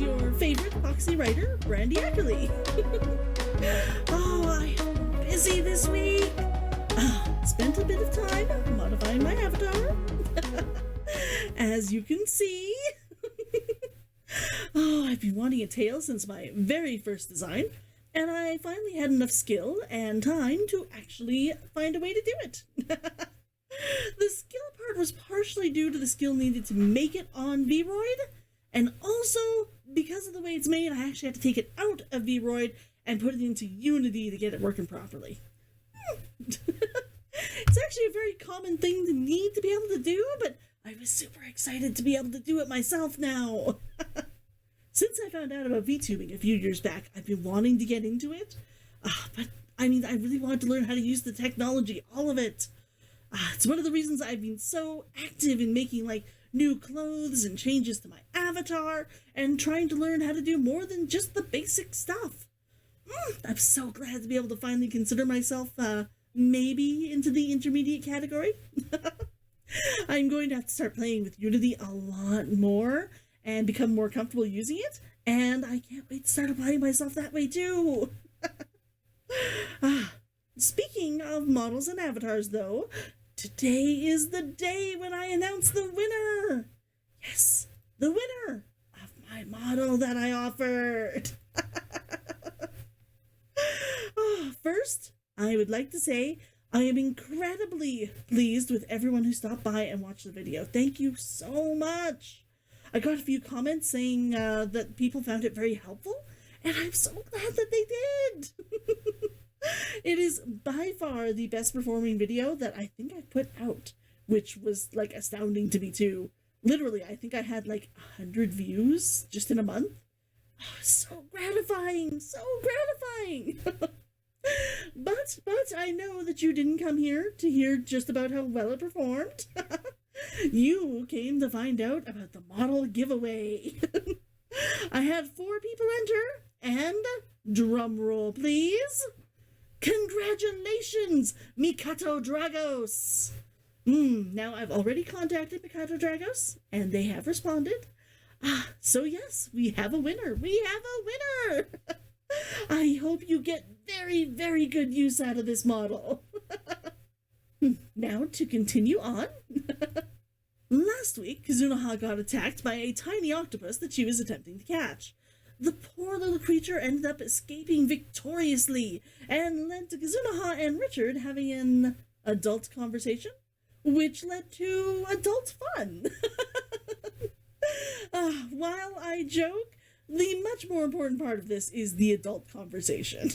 your favorite FoxyWriter, Brandy Ackerley. Oh, I'm busy this week. Spent a bit of time modifying my avatar. As you can see. I've been wanting a tail since my very first design, and I finally had enough skill and time to actually find a way to do it. The skill part was partially due to the skill needed to make it on Vroid, and also because of the way it's made, I actually had to take it out of Vroid and put it into Unity to get it working properly. It's actually a very common thing to need to be able to do, but I was super excited to be able to do it myself now. Since I found out about VTubing a few years back, I've been wanting to get into it. But I really wanted to learn how to use the technology, all of it. It's one of the reasons I've been so active in making new clothes and changes to my avatar and trying to learn how to do more than just the basic stuff. I'm so glad to be able to finally consider myself maybe into the intermediate category. I'm going to have to start playing with Unity a lot more and become more comfortable using it, and I can't wait to start applying myself that way too. Speaking of models and avatars though, today is the day when I announce the winner! Yes, the winner of my model that I offered! First, I would like to say I am incredibly pleased with everyone who stopped by and watched the video. Thank you so much! I got a few comments saying that people found it very helpful, and I'm so glad that they did! It is by far the best performing video that I think I've put out, which was astounding to me too. Literally, I think I had 100 views just in a month. Oh, so gratifying, so gratifying. But I know that you didn't come here to hear just about how well it performed. You came to find out about the model giveaway. I had 4 people enter, and drum roll please. Congratulations, Mikato Dragos! Now I've already contacted Mikato Dragos, and they have responded. So yes, we have a winner! We have a winner! I hope you get very, very good use out of this model. Now to continue on. Last week, Kuzunoha got attacked by a tiny octopus that she was attempting to catch. The poor little creature ended up escaping victoriously and led to Kuzunoha and Richard having an adult conversation, which led to adult fun. While I joke, the much more important part of this is the adult conversation.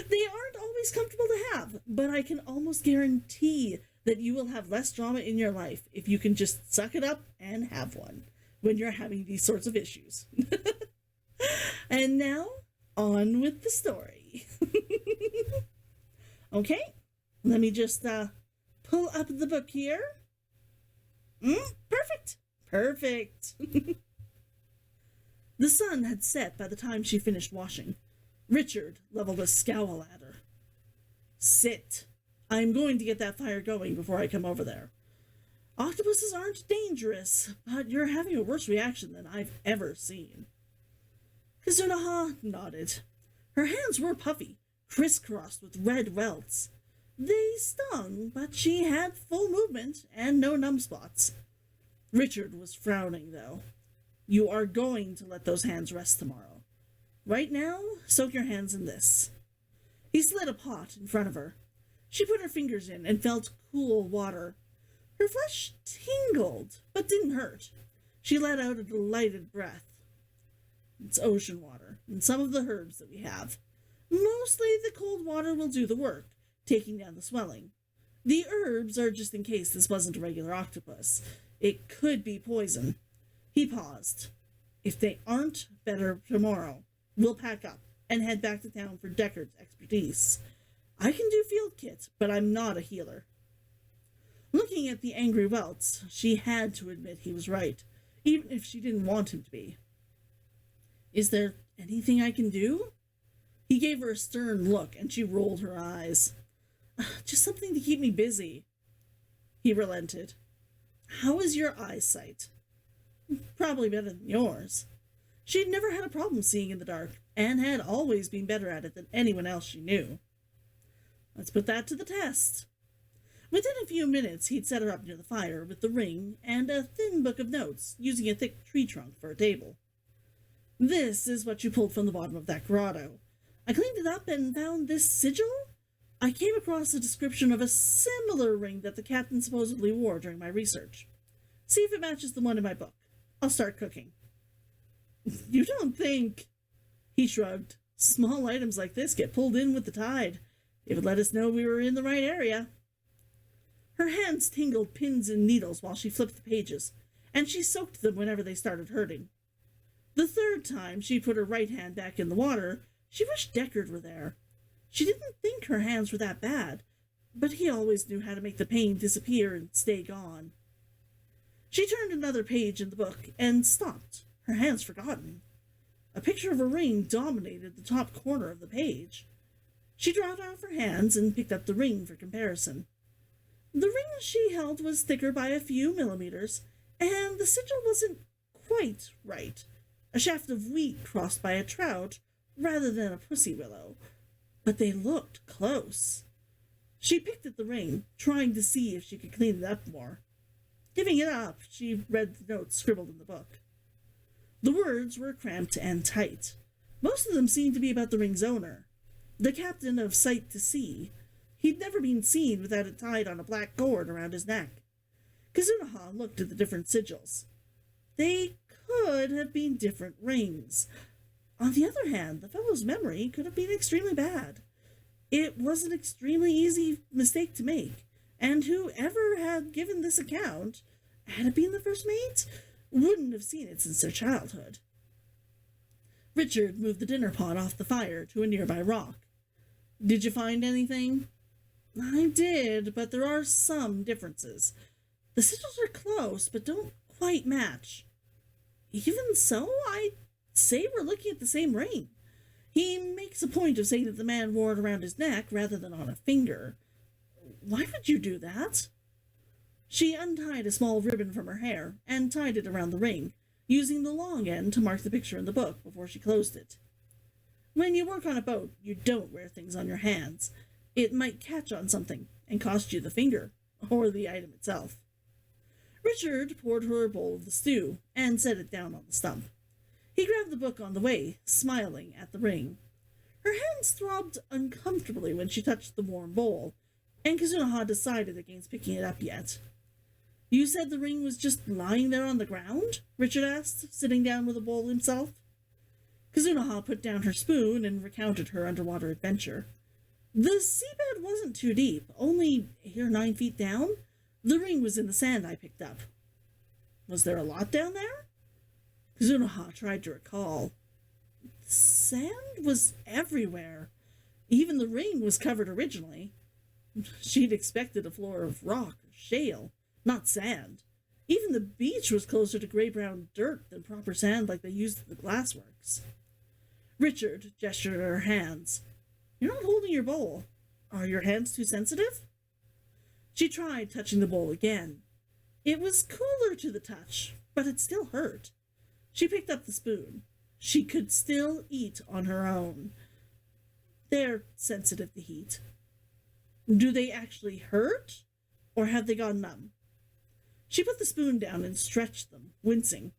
They aren't always comfortable to have, but I can almost guarantee that you will have less drama in your life if you can just suck it up and have one when you're having these sorts of issues. And now, on with the story. Okay, let me just pull up the book here. Perfect. The sun had set by the time she finished washing. Richard leveled a scowl at her. Sit. I'm going to get that fire going before I come over there. Octopuses aren't dangerous, but you're having a worse reaction than I've ever seen. Kuzunoha nodded. Her hands were puffy, crisscrossed with red welts. They stung, but she had full movement and no numb spots. Richard was frowning, though. You are going to let those hands rest tomorrow. Right now, soak your hands in this. He slid a pot in front of her. She put her fingers in and felt cool water. Her flesh tingled, but didn't hurt. She let out a delighted breath. It's ocean water, and some of the herbs that we have. Mostly the cold water will do the work, taking down the swelling. The herbs are just in case this wasn't a regular octopus. It could be poison. He paused. If they aren't better tomorrow, we'll pack up and head back to town for Deckard's expertise. I can do field kit, but I'm not a healer. Looking at the angry welts, she had to admit he was right, even if she didn't want him to be. Is there anything I can do? He gave her a stern look, and she rolled her eyes. Just something to keep me busy. He relented. How is your eyesight? Probably better than yours. She'd never had a problem seeing in the dark, and had always been better at it than anyone else she knew. Let's put that to the test. Within a few minutes, he'd set her up near the fire with the ring and a thin book of notes, using a thick tree trunk for a table. This is what you pulled from the bottom of that grotto. I cleaned it up and found this sigil. I came across a description of a similar ring that the captain supposedly wore during my research. See if it matches the one in my book. I'll start cooking. You don't think... He shrugged. Small items like this get pulled in with the tide. It would let us know we were in the right area. Her hands tingled pins and needles while she flipped the pages, and she soaked them whenever they started hurting. The third time she put her right hand back in the water, she wished Deckard were there. She didn't think her hands were that bad, but he always knew how to make the pain disappear and stay gone. She turned another page in the book and stopped, her hands forgotten. A picture of a ring dominated the top corner of the page. She dropped off her hands and picked up the ring for comparison. The ring she held was thicker by a few millimeters, and the sigil wasn't quite right. A shaft of wheat crossed by a trout rather than a pussy willow. But they looked close. She picked at the ring, trying to see if she could clean it up more. Giving it up, she read the notes scribbled in the book. The words were cramped and tight. Most of them seemed to be about the ring's owner, the captain of Sight to Sea. He'd never been seen without it tied on a black cord around his neck. Kuzunoha looked at the different sigils. They could have been different rings. On the other hand, the fellow's memory could have been extremely bad. It was an extremely easy mistake to make, and whoever had given this account, had it been the first mate, wouldn't have seen it since their childhood. Richard moved the dinner pot off the fire to a nearby rock. Did you find anything? I did, but there are some differences. The sigils are close, but don't quite match. Even so, I'd say we're looking at the same ring. He makes a point of saying that the man wore it around his neck rather than on a finger. Why would you do that? She untied a small ribbon from her hair and tied it around the ring, using the long end to mark the picture in the book before she closed it. When you work on a boat, you don't wear things on your hands. It might catch on something and cost you the finger, or the item itself. Richard poured her a bowl of the stew and set it down on the stump. He grabbed the book on the way, smiling at the ring. Her hands throbbed uncomfortably when she touched the warm bowl, and Kuzunoha decided against picking it up yet. You said the ring was just lying there on the ground? Richard asked, sitting down with a bowl himself. Kuzunoha put down her spoon and recounted her underwater adventure. The seabed wasn't too deep, only 8 or 9 feet down. The ring was in the sand I picked up. Was there a lot down there? Kuzunoha tried to recall. Sand was everywhere. Even the ring was covered originally. She'd expected a floor of rock or shale, not sand. Even the beach was closer to gray-brown dirt than proper sand like they used at the glassworks. Richard gestured at her hands. You're not holding your bowl. Are your hands too sensitive? She tried touching the bowl again. It was cooler to the touch, but it still hurt. She picked up the spoon. She could still eat on her own. They're sensitive to heat. Do they actually hurt, or have they gone numb? She put the spoon down and stretched them, wincing.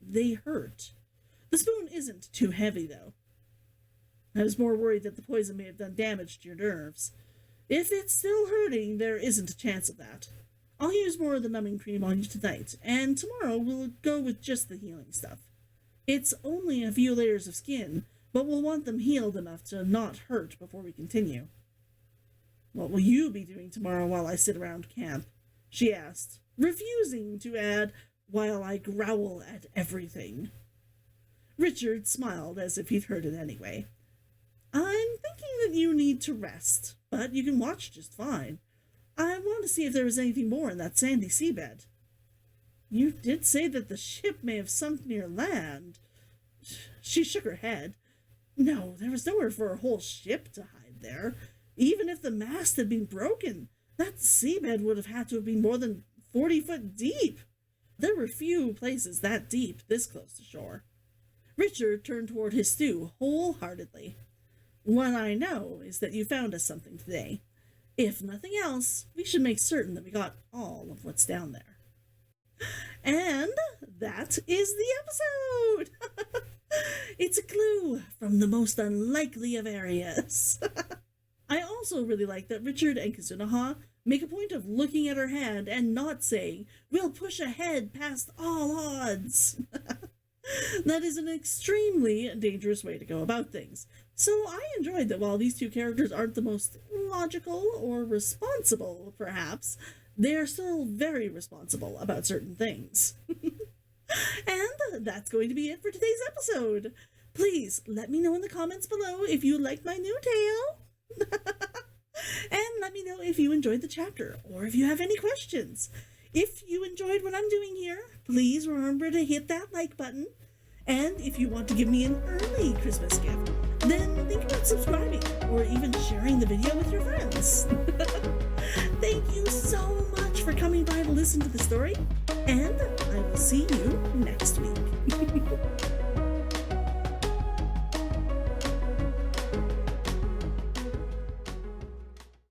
They hurt. The spoon isn't too heavy, though. I was more worried that the poison may have done damage to your nerves. If it's still hurting, there isn't a chance of that. I'll use more of the numbing cream on you tonight, and tomorrow we'll go with just the healing stuff. It's only a few layers of skin, but we'll want them healed enough to not hurt before we continue. What will you be doing tomorrow while I sit around camp? She asked, refusing to add, while I growl at everything. Richard smiled as if he'd heard it anyway. I'm thinking that you need to rest, but you can watch just fine. I want to see if there was anything more in that sandy seabed. You did say that the ship may have sunk near land. She shook her head. No, there was nowhere for a whole ship to hide there. Even if the mast had been broken, that seabed would have had to have been more than 40 foot deep. There were few places that deep this close to shore. Richard turned toward his stew wholeheartedly. What I know is that you found us something today. If nothing else, we should make certain that we got all of what's down there. And that is the episode! It's a clue from the most unlikely of areas. I also really like that Richard and Kuzunoha make a point of looking at her hand and not saying, "We'll push ahead past all odds." That is an extremely dangerous way to go about things. So I enjoyed that while these two characters aren't the most logical or responsible, perhaps, they are still very responsible about certain things. And that's going to be it for today's episode. Please let me know in the comments below if you like my new tale. And let me know if you enjoyed the chapter or if you have any questions. If you enjoyed what I'm doing here, please remember to hit that like button. And if you want to give me an early Christmas gift, then think about subscribing or even sharing the video with your friends. Thank you so much for coming by to listen to the story, and I will see you next week.